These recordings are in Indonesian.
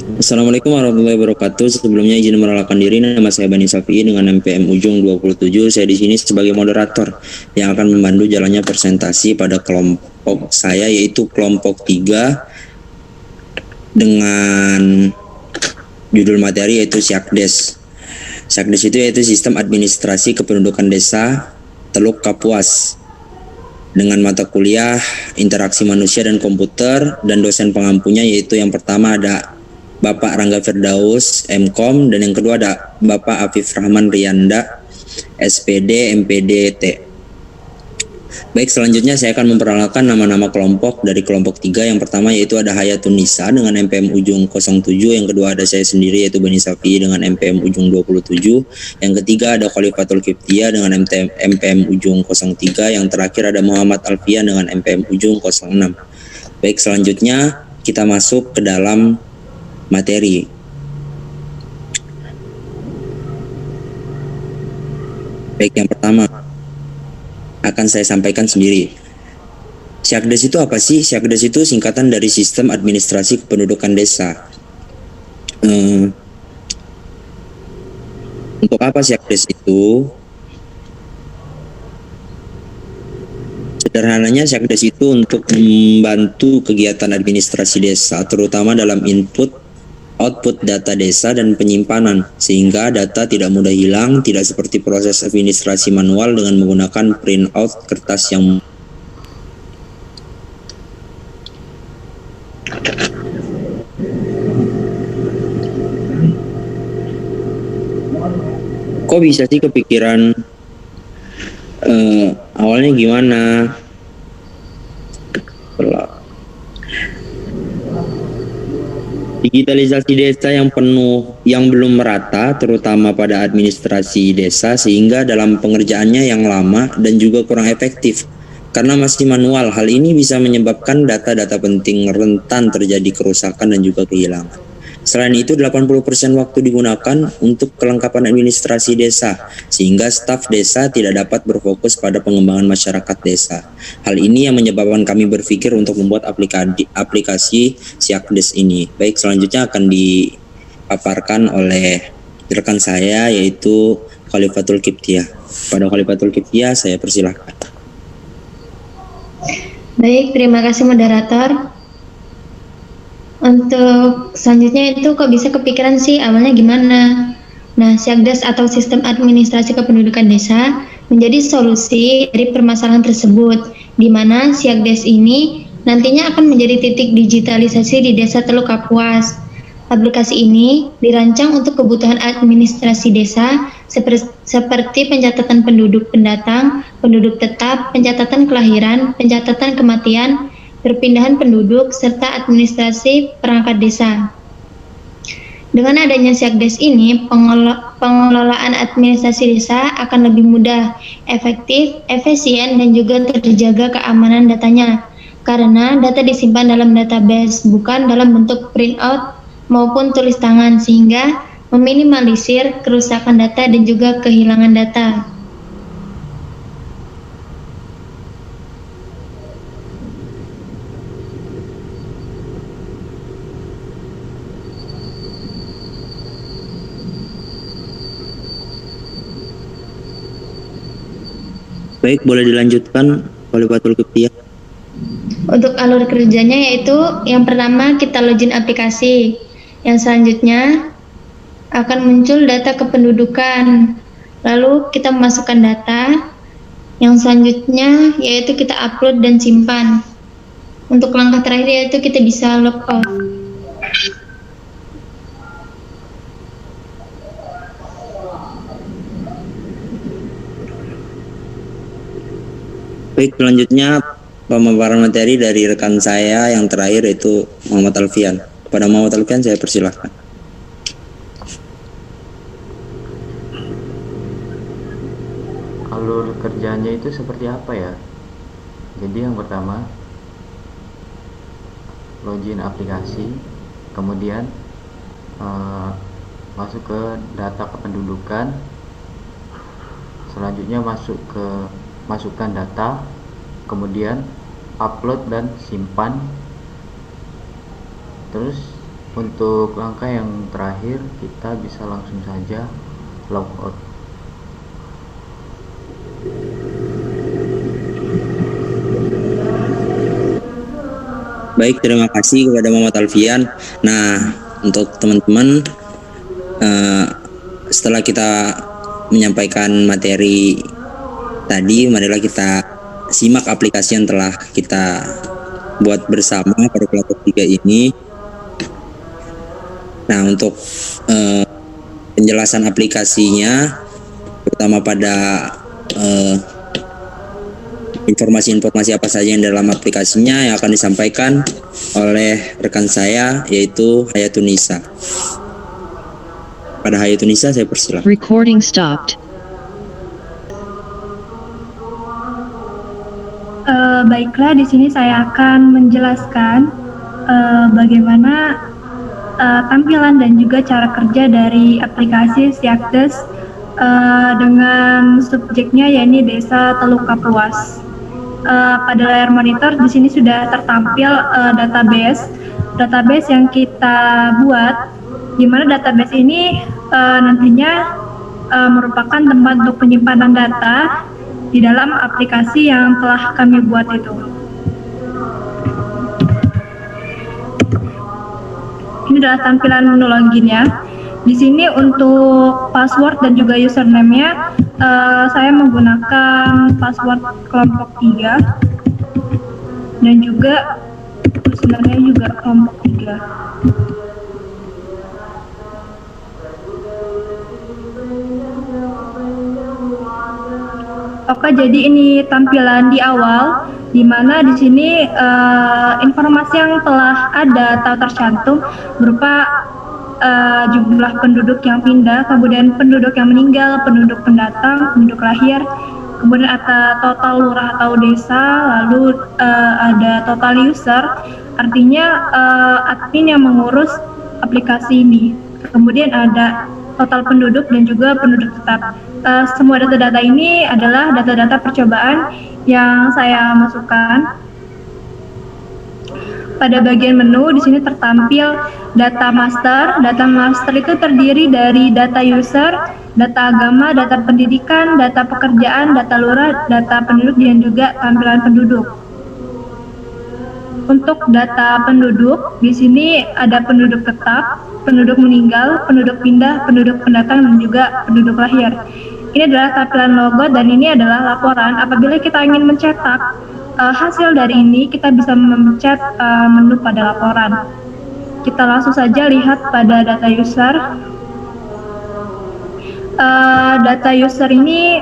Assalamualaikum warahmatullahi wabarakatuh. Sebelumnya izin merelakan diri, nama saya Bani Safi'i dengan NPM Ujung 27. Saya di sini sebagai moderator yang akan membantu jalannya presentasi pada kelompok saya, yaitu kelompok 3 dengan judul materi yaitu Syakdes. Syakdes itu yaitu Sistem Administrasi Kependudukan Desa Teluk Kapuas, dengan mata kuliah interaksi manusia dan komputer, dan dosen pengampunya yaitu yang pertama ada Bapak Rangga Firdaus MKom, dan yang kedua ada Bapak Afif Rahman Riyanda SPD MPD T. Baik, selanjutnya saya akan memperkenalkan nama-nama kelompok dari kelompok 3. Yang pertama yaitu ada Hayatun Nisa dengan MPM Ujung 07, yang kedua ada saya sendiri yaitu Bani Safi dengan MPM Ujung 27, yang ketiga ada Khalifatul Kiptia dengan MPM Ujung 03, yang terakhir ada Muhammad Alfian dengan MPM Ujung 06. Baik, selanjutnya kita masuk ke dalam materi. Baik, yang pertama akan saya sampaikan sendiri. Syakdes itu apa sih? Syakdes itu singkatan dari Sistem Administrasi Kependudukan Desa. Untuk apa Syakdes itu? Sederhananya, Syakdes itu untuk membantu kegiatan administrasi desa, terutama dalam input, output data desa dan penyimpanan, sehingga data tidak mudah hilang, tidak seperti proses administrasi manual dengan menggunakan print out kertas yang kok bisa sih kepikiran awalnya gimana? Digitalisasi desa yang penuh, yang belum merata, terutama pada administrasi desa, sehingga dalam pengerjaannya yang lama dan juga kurang efektif. Karena masih manual, hal ini bisa menyebabkan data-data penting rentan terjadi kerusakan dan juga kehilangan. Selain itu, 80% waktu digunakan untuk kelengkapan administrasi desa, sehingga staf desa tidak dapat berfokus pada pengembangan masyarakat desa. Hal ini yang menyebabkan kami berpikir untuk membuat aplikasi Syakdes ini. Baik, selanjutnya akan dipaparkan oleh rekan saya yaitu Khalifatul Kiptia. Pada Khalifatul Kiptia saya persilahkan. Baik, terima kasih moderator. Untuk selanjutnya itu kok bisa kepikiran sih awalnya gimana? Nah, Syakdes atau Sistem Administrasi Kependudukan Desa menjadi solusi dari permasalahan tersebut, di mana Syakdes ini nantinya akan menjadi titik digitalisasi di Desa Teluk Kapuas. Aplikasi ini dirancang untuk kebutuhan administrasi desa seperti pencatatan penduduk pendatang, penduduk tetap, pencatatan kelahiran, pencatatan kematian, perpindahan penduduk, serta administrasi perangkat desa. Dengan adanya Syakdes ini, pengelolaan administrasi desa akan lebih mudah, efektif, efisien, dan juga terjaga keamanan datanya. Karena data disimpan dalam database, bukan dalam bentuk printout maupun tulis tangan, sehingga meminimalisir kerusakan data dan juga kehilangan data. Baik, boleh dilanjutkan Khalifatul Kiptia. Untuk alur kerjanya yaitu yang pertama kita login aplikasi, yang selanjutnya akan muncul data kependudukan, lalu kita memasukkan data, yang selanjutnya yaitu kita upload dan simpan. Untuk langkah terakhir yaitu kita bisa log out. Baik, selanjutnya pemaparan materi dari rekan saya yang terakhir yaitu Muhammad Alfian. Kepada Muhammad Alfian saya persilahkan. Alur kerjanya itu seperti apa ya? Jadi yang pertama login aplikasi, kemudian masuk ke data kependudukan, selanjutnya masukkan data, kemudian upload dan simpan, terus Untuk langkah yang terakhir, kita bisa langsung saja logout. Baik, terima kasih kepada Muhammad Alfian. Nah, untuk teman-teman, eh, setelah kita menyampaikan materi tadi, marilah kita simak aplikasi yang telah kita buat bersama pada kelompok 3 ini. Nah, untuk penjelasan aplikasinya, terutama pada informasi-informasi apa saja yang dalam aplikasinya yang akan disampaikan oleh rekan saya, yaitu Hayatunisa. Pada Hayatunisa saya persilakan. Recording stopped. Baiklah, di sini saya akan menjelaskan bagaimana tampilan dan juga cara kerja dari aplikasi Siakdes dengan subjeknya yakni Desa Teluk Kapuas. Pada layar monitor di sini sudah tertampil database yang kita buat, di mana database ini nantinya merupakan tempat untuk penyimpanan data di dalam aplikasi yang telah kami buat itu. Ini adalah tampilan menu loginnya. Di sini untuk password dan juga username-nya saya menggunakan password kelompok 3 dan juga username juga kelompok 3. Oke, jadi ini tampilan di awal, di mana di sini informasi yang telah ada atau tercantum berupa jumlah penduduk yang pindah, kemudian penduduk yang meninggal, penduduk pendatang, penduduk lahir, kemudian ada total lurah atau desa, lalu ada total user, artinya admin yang mengurus aplikasi ini. Kemudian ada total penduduk dan juga penduduk tetap. Semua data-data ini adalah data-data percobaan yang saya masukkan. Pada bagian menu di sini tertampil data master. Data master itu terdiri dari data user, data agama, data pendidikan, data pekerjaan, data lurah, data penduduk dan juga tampilan penduduk. Untuk data penduduk di sini ada penduduk tetap, penduduk meninggal, penduduk pindah, penduduk pendatang dan juga penduduk lahir. Ini adalah tampilan logo dan ini adalah laporan. Apabila kita ingin mencetak hasil dari ini, kita bisa memencet menu pada laporan. Kita langsung saja lihat pada data user. Data user ini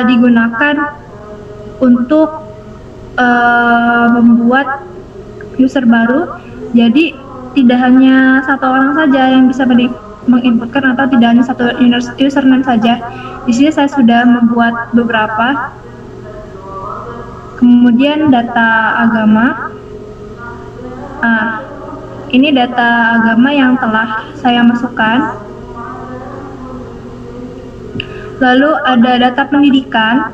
digunakan untuk membuat user baru. Jadi tidak hanya satu orang saja yang bisa menginputkan atau tidak hanya satu username saja. Di sini saya sudah membuat beberapa. Kemudian data agama. Ini data agama yang telah saya masukkan. Lalu ada data pendidikan.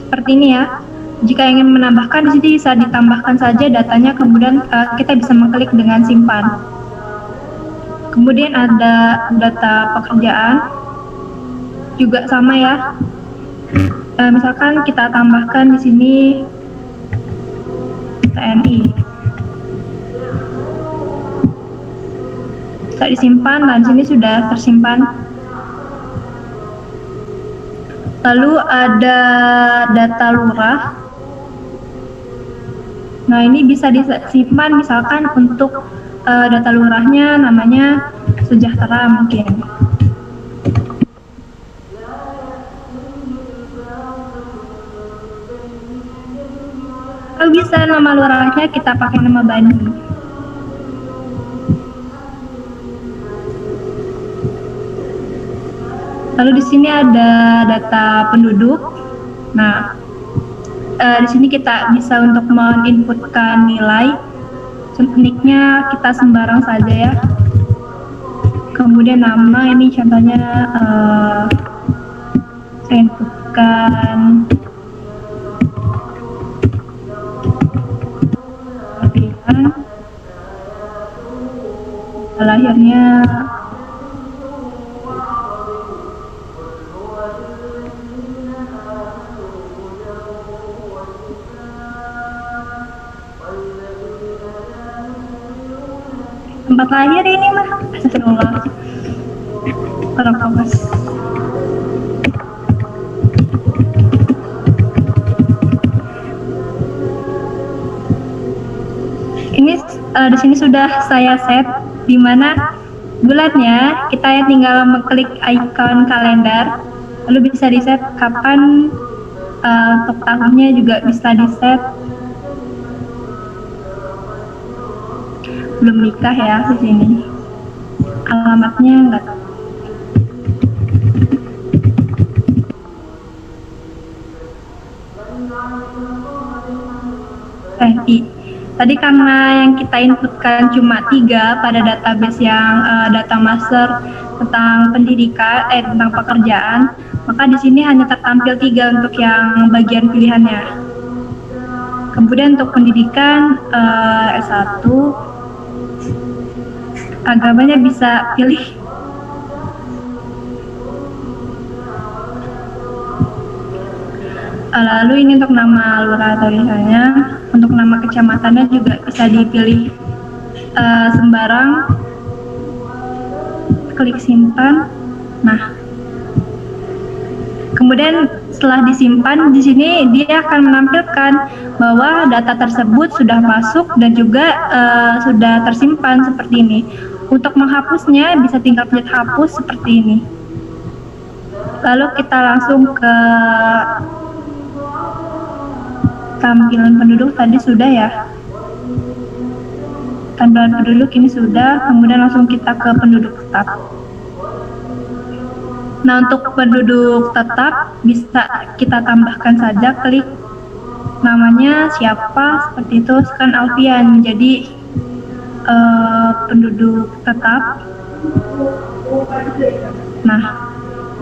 Seperti ini ya. Jika ingin menambahkan, di sini bisa ditambahkan saja datanya, kemudian kita bisa mengklik dengan simpan. Kemudian ada data pekerjaan, juga sama ya. Misalkan kita tambahkan di sini TNI. Bisa disimpan dan di sini sudah tersimpan. Lalu ada data lurah. Nah, ini bisa disimpan misalkan untuk data lurahnya namanya Sejahtera mungkin. Kalau bisa nama lurahnya kita pakai nama Bani. Lalu di sini ada data penduduk. Nah, di sini kita bisa untuk menginputkan nilai. Nicknya kita sembarang saja ya. Kemudian nama ini contohnya saya inputkan pilihan. lahirnya tempat lahir ini mah astagfirullah kurang fokus. Ini di sini sudah saya set, di mana bulannya kita ya tinggal mengklik icon kalender, lalu bisa di set kapan, untuk tahunnya juga bisa di set. Belum nikah ya di sini, alamatnya enggak. Tadi karena yang kita inputkan cuma 3 pada database yang data master tentang pendidikan, tentang pekerjaan, maka di sini hanya tertampil 3 untuk yang bagian pilihannya. Kemudian untuk pendidikan S1, agamanya bisa pilih. Lalu ini untuk nama lurah atau desanya, untuk nama kecamatannya juga bisa dipilih sembarang, klik simpan. Nah, kemudian setelah disimpan di sini dia akan menampilkan bahwa data tersebut sudah masuk dan juga sudah tersimpan seperti ini. Untuk menghapusnya bisa tinggal pencet hapus seperti ini. Lalu kita langsung ke tampilan penduduk, tadi sudah ya, tampilan penduduk ini sudah, kemudian langsung kita ke penduduk tetap. Nah, untuk penduduk tetap bisa kita tambahkan saja, klik namanya siapa, seperti itu, sekarang Alfian menjadi penduduk tetap. Nah,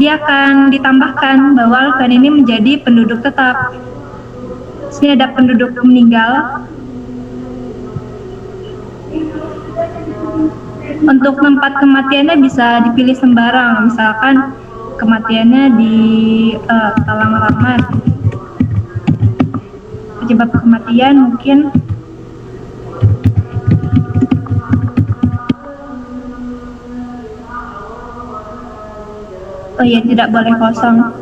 dia akan ditambahkan bahwa Alfian ini menjadi penduduk tetap. Sini ada penduduk meninggal. Untuk tempat kematiannya bisa dipilih sembarang, misalkan kematiannya di talang alamat, penyebab kematian mungkin tidak boleh kosong.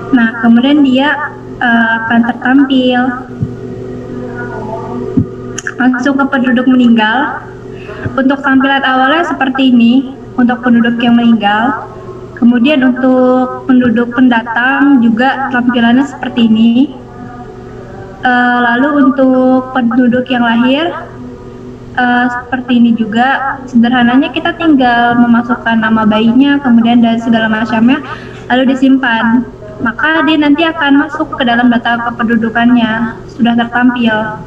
Nah, kemudian dia akan tertampil. Langsung ke penduduk meninggal. Untuk tampilan awalnya seperti ini, untuk penduduk yang meninggal. Kemudian untuk penduduk pendatang juga tampilannya seperti ini. Lalu untuk penduduk yang lahir seperti ini juga. Sederhananya kita tinggal memasukkan nama bayinya, kemudian dan segala macamnya, lalu disimpan. Maka dia nanti akan masuk ke dalam data kependudukannya, sudah tertampil.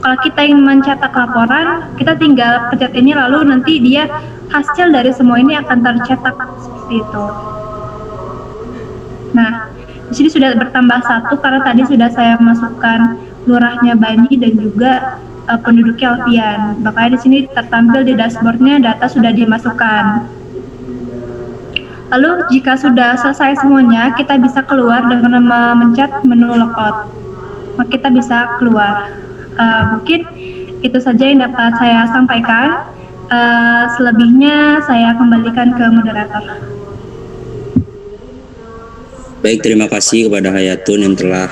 Kalau kita ingin mencetak laporan, kita tinggal pencet ini, lalu nanti dia hasil dari semua ini akan tercetak seperti itu. Nah, di sini sudah bertambah 1 karena tadi sudah saya masukkan lurahnya Bani dan juga penduduknya Alfian. Makanya di sini tertampil di dashboardnya data sudah dimasukkan. Lalu jika sudah selesai semuanya, kita bisa keluar dengan memencet menu logout. Maka kita bisa keluar. Mungkin itu saja yang dapat saya sampaikan. Selebihnya saya kembalikan ke moderator. Baik, terima kasih kepada Hayatun yang telah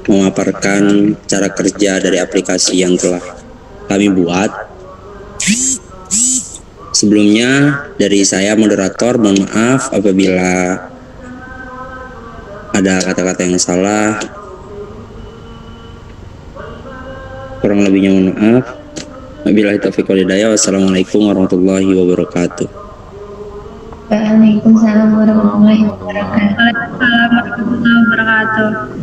memaparkan cara kerja dari aplikasi yang telah kami buat. Sebelumnya dari saya moderator, mohon maaf apabila ada kata-kata yang salah. Kurang lebihnya mohon maaf. Wabillahi taufiq wal hidayah. Wassalamualaikum warahmatullahi wabarakatuh. Waalaikumsalam warahmatullahi wabarakatuh. Waalaikumsalam warahmatullahi wabarakatuh.